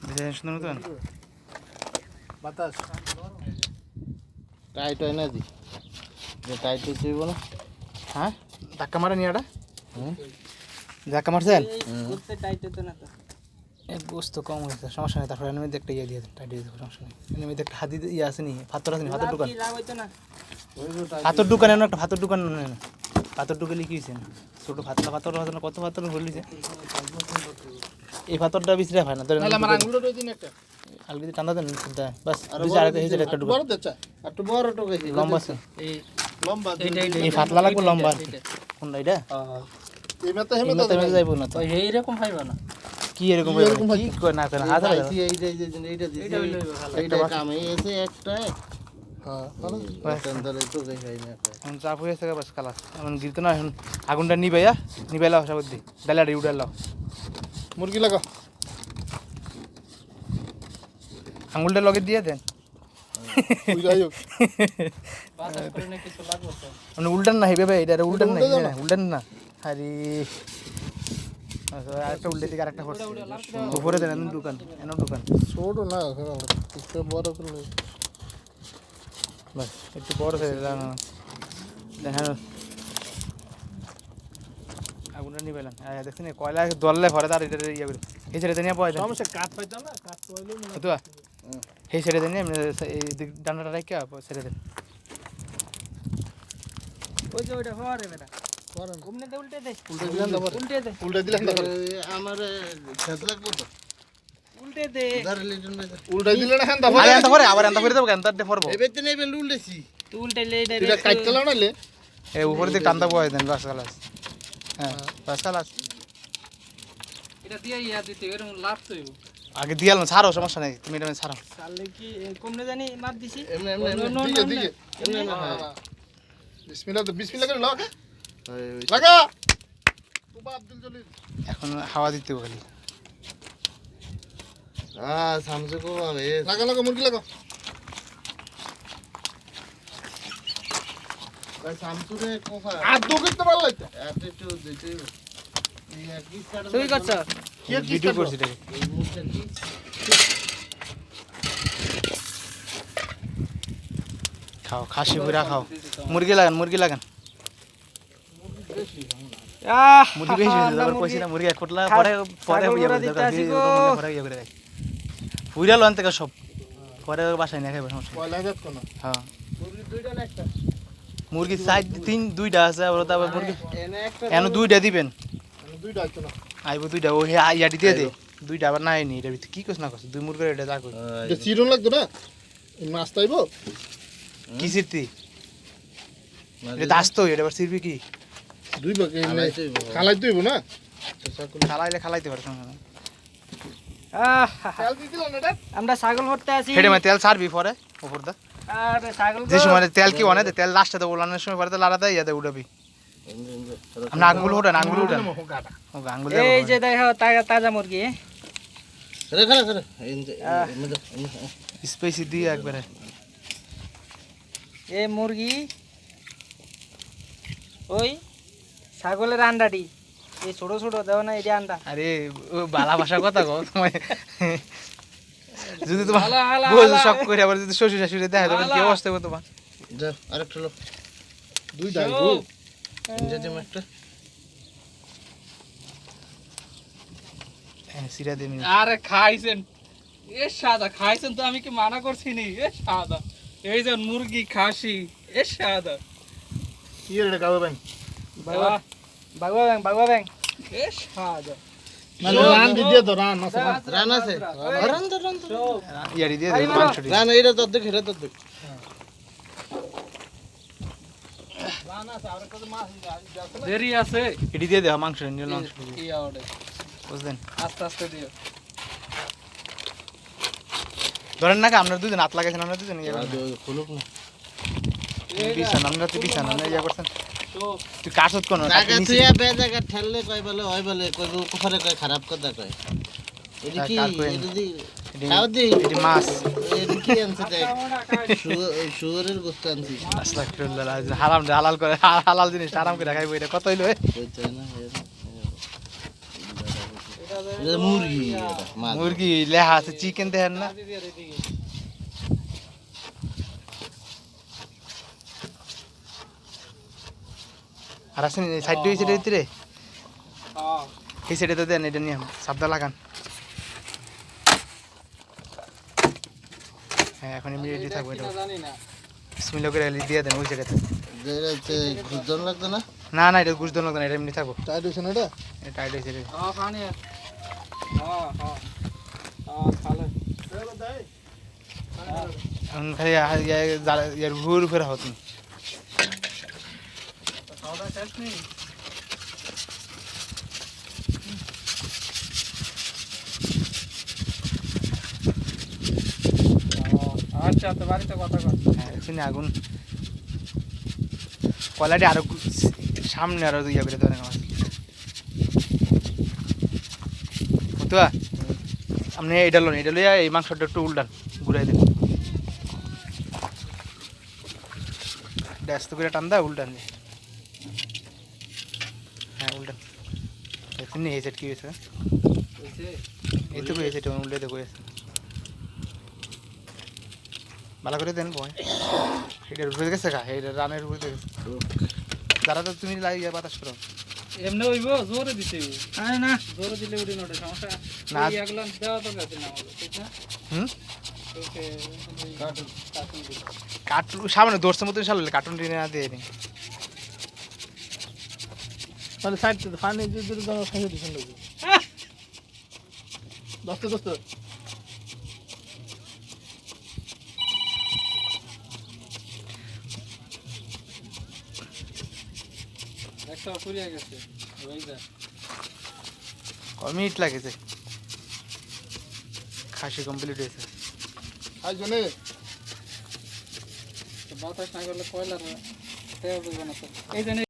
Design সুন্দর মতন বাতাস টাইট হয় না জি যে টাইট হচ্ছে বলো হ্যাঁ ধাক্কা মারে নি এটা হুম ধাক্কা মারছেন করতে টাইট হতো না তো এই গোস্ত কম হয়েছে সমস্যা নেই তারপরে এনে একটা ইয়ে দিয়ে টাইট দিয়ে দেবো সমস্যা নেই এনে একটা হাতি ইয়ে আছে নি পাথর আছে নি হাতের দোকান কি লাভ হইতো না হাতের দোকান এনে একটা হাতের দোকান এনে পাথর টুকে লিখিয়েছেন ছোট পাতলা পাথর আছে না কত পাথর বলিছে এই পাথরটা বিছরে হয় না তাহলে আমার আঙ্গুলটা রই দিন একটা আলগি টান্দা দেন চিন্তা বাস দুই চার এই যে একটা বড় দেচ্ছা একটু বড় টুকে লম্বা আছে এই লম্বা এই পাতলা লাগবে লম্বা কোনটা এটা এই মত হেমে এমনি তেমনি যাইবো না তো ওই এই রকম পাইবা না কি এরকম কি কই না কেন হাত এই যে এইটা এটা হইলো ভালো এইটা কামে এসে একটা হ্যাঁ ভালো তন্দরে টুকে খাই না এখন চাপ হয়ে গেছে বাস কালাস এখন গিরতো না এখন আগুনটা নিবাইয়া নিবাইলা হসা বুদ্ধি ডালাড়ি উড়ালাও মুরগি লাগা আঙুলটা লগে দিয়ে দেন ওই যাই হোক বাতাস করে না কিছু লাগবে তো মানে উল্টান না হেবে ভাই এটা উল্টান না উল্টান না আরে আরেকটা উল্টে দিকে আরেকটা করছে উপরে দেন এমন দোকান এমন দোকান ছোট না একটু বড় করলে বাস একটু বড় হয়ে দেখেন আগুনটা নিবেলেন দেখছেন কয়লা দললে ভরে তার এটা ইয়ে করে এই ছেড়ে নিয়ে পাওয়া যায় সমস্যা কাট পাইতাম না কাট পাইলো না তো এই ছেড়ে দেন এই ডান্ডাটা রাখা ছেড়ে দেন ওই যে ওইটা হরে বেটা করেন ঘুমনে দে উল্টে দে উল্টে দিলেন দাও উল্টে দে উল্টে দিলেন দাও আমার খেত লাগবো তো উল্টে দে ধরে লিটন উল্টে দিলেন এখন দাও আরে আনতে পারে আবার আনতে করে দেব কেন তার ফরবো এবে তো নেবে উল্টেছি তুই উল্টে লে এটা এটা কাটতে লাও না লে এই উপরে দিকে টানতে পাওয়া দেন বাস কালাস হ্যাঁ বাস কালাস এটা দিয়ে ইয়া দিতে এরকম লাভ তো আগে দিয়াল না ছাড়ো সমস্যা নাই তুমি এটা ছাড়ো সালে কি কমনে জানি মার দিছি এমনি এমনি দিকে দিকে এমনি বিসমিল্লাহ করে লাগা লাগা তুবা আব্দুল জলিল এখন হাওয়া দিতে হবে খালি সামসে কো আবে লাগা লাগা মুরগি লাগা ভাই সামসুরে কোফা আর দো করতে পারলা এটা একটু দিতে তুই করছ কি ভিডিও করছি এটাকে এই মুখটা কি খাও খাসি পুরা খাও মুরগি লাগান আহ মুরগি বেশি হয়েছে তারপর কইছি না মুরগি এক কোটলা পরে পরে ইয়ে করে দেব পরে ইয়ে করে দেয় পুরা লন থেকে সব পরে বাসায় নিয়ে খাইবে সমস্যা কয়লা যাত কোন হ্যাঁ মুরগি দুইটা না একটা মুরগি সাইড দুইটা আছে আর তারপর মুরগি এনে একটা এনে দুইটা দিবেন দুইটা আইতো না আইবো দুইটা ও হে ইয়াটি দিয়ে দে দুইটা আবার নাই নি এটা ভিতরে কি কস না কস দুই মুরগি এটা যা কই এটা চিরন লাগতো না এই মাছ তাইবো কি সিরতি এটা দাস তো এটা আবার সিরবি কি দুই ভাগ খালাই তুইব না খালাইতে পারে সমস্যা নাই তেল দিছিল না এটা আমরা ছাগল ভরতে আছি হেডে মে তেল ছাড়বি পরে উপর দা আর ছাগল যে সময় তেল কি অনে তেল লাস্টে তো ওলানোর সময় পরে তেল আলাদা ইয়াতে উঠাবি আমরা আঙ্গুল উঠান ও আঙ্গুল এই যে দেখো তাজা মুরগি রে খা খা স্পাইসি দিয়ে একবারে এই মুরগি ওই ছাগলের আন্ডাটি এই ছোট ছোট দেও না এই যে আন্ডা আরে ও বালা ভাষার কথা কও তুমি যদি তোমার হালা, হালা, গোল হালা। সব করে আবার যদি শ্বশুর শাশুড়ি দেখে তখন কি হালা। অবস্থা হবে তোমার যা আরেকটা লো দুই ডাইবো ইনজা দে একটা সিরা দে আরে খাইছেন এ সাদা খাইছেন তো আমি কি মানা করছি নি এ সাদা এই যে মুরগি খাসি এ সাদা কি রে গাবে ভাই বাগবা ব্যাং এ সাদা মানে রান দিয়ে তো রান আছে রান আছে রান তো ইয়ারি দিয়ে দে মাংস দিয়ে রান এইটা তো দেখ এটা তো দেখ দেরি আছে এটি দিয়ে দে মাংস নিয়ে মাংস দিয়ে কি আওড়ে বুঝলেন আস্তে আস্তে দিও ধরেন না আপনার দুজন হাত লাগাইছেন আমরা দুজন ইয়ে করেন খুলুক না বিছান আমরা তো বিছান আমরা ইয়ে করছেন তো তুই কাটত কোন জায়গা তুই বে জায়গা ঠেললে কই বলে হয় বলে কই কোফারে কই খারাপ কথা কয় এডি কি এডি খাও দি এটি মাছ এডি কি আনছে দেখ শুয়োরের গোশত আনছি আস্তাগফিরুল্লাহ হালাল করে হালাল জিনিস আরাম করে খাইবো এটা কত হইলো কইতে না এটা মুরগি এটা মাছ মুরগি লেহা আছে চিকেন দেখেন না আর আসেন সাইড দিয়ে সেটা ভিতরে হ্যাঁ এই সাইডে তো দেন এটা নিয়ে সাবধান লাগান হ্যাঁ এখন ইমিডিয়েটলি থাকবে এটা জানি না বিসমিল্লাহ করে দিয়ে দেন ওই জায়গাতে যেটা হচ্ছে গুজন লাগতো না না না এটা গুছ দেন না এটা এমনি থাকবো টাইট হয়েছে না এটা এটা টাইট হয়েছে রে হ্যাঁ পানি হ্যাঁ হ্যাঁ হ্যাঁ খালে এখন খালি ইয়ার ঘুর ফেরা হতো খাওয়া শেষ নেই আচ্ছা তো বাড়িতে কথা কর হ্যাঁ এখানে আগুন কলাটি আরো সামনে আরো ইয়ে করে দেবেন আমার বুঝতে আপনি এটা লোন এটা লইয়া এই মাংসটা একটু উল্টান ঘুরাই দেন ব্যস্ত করে টান দা উল্টান দিয়ে হ্যাঁ উল্টান এখন এই সেট কি হয়েছে এই তো হয়েছে উল্টে দেখো ভালো করে দেন বয় এটা উঠে গেছে গা এটা রানের উঠে গেছে যারা তো তুমি লাগিয়ে বাতাস করো এমনি হইব জোরে দিতে আরে না জোরে দিলে উঠে নটে সমস্যা না। এই এগুলা দেওয়া তো গেছে না আমাদের ঠিক না হুম ওকে কাটুন কাটুন কার্টুন সামনে দর্শন মতো সামনে কার্টুন টেনে না দিয়ে দিন মানে সাইড থেকে ফানি দিয়ে দিলে তো খাইয়ে দিছেন লোক দস্ত দস্ত একটা পুরিয়া গেছে ওই যা কয় মিনিট লাগেছে খাসি কমপ্লিট হয়েছে আজ জনে বাতাস না করলে কয়লার তেল দেবে না তো এই জন্য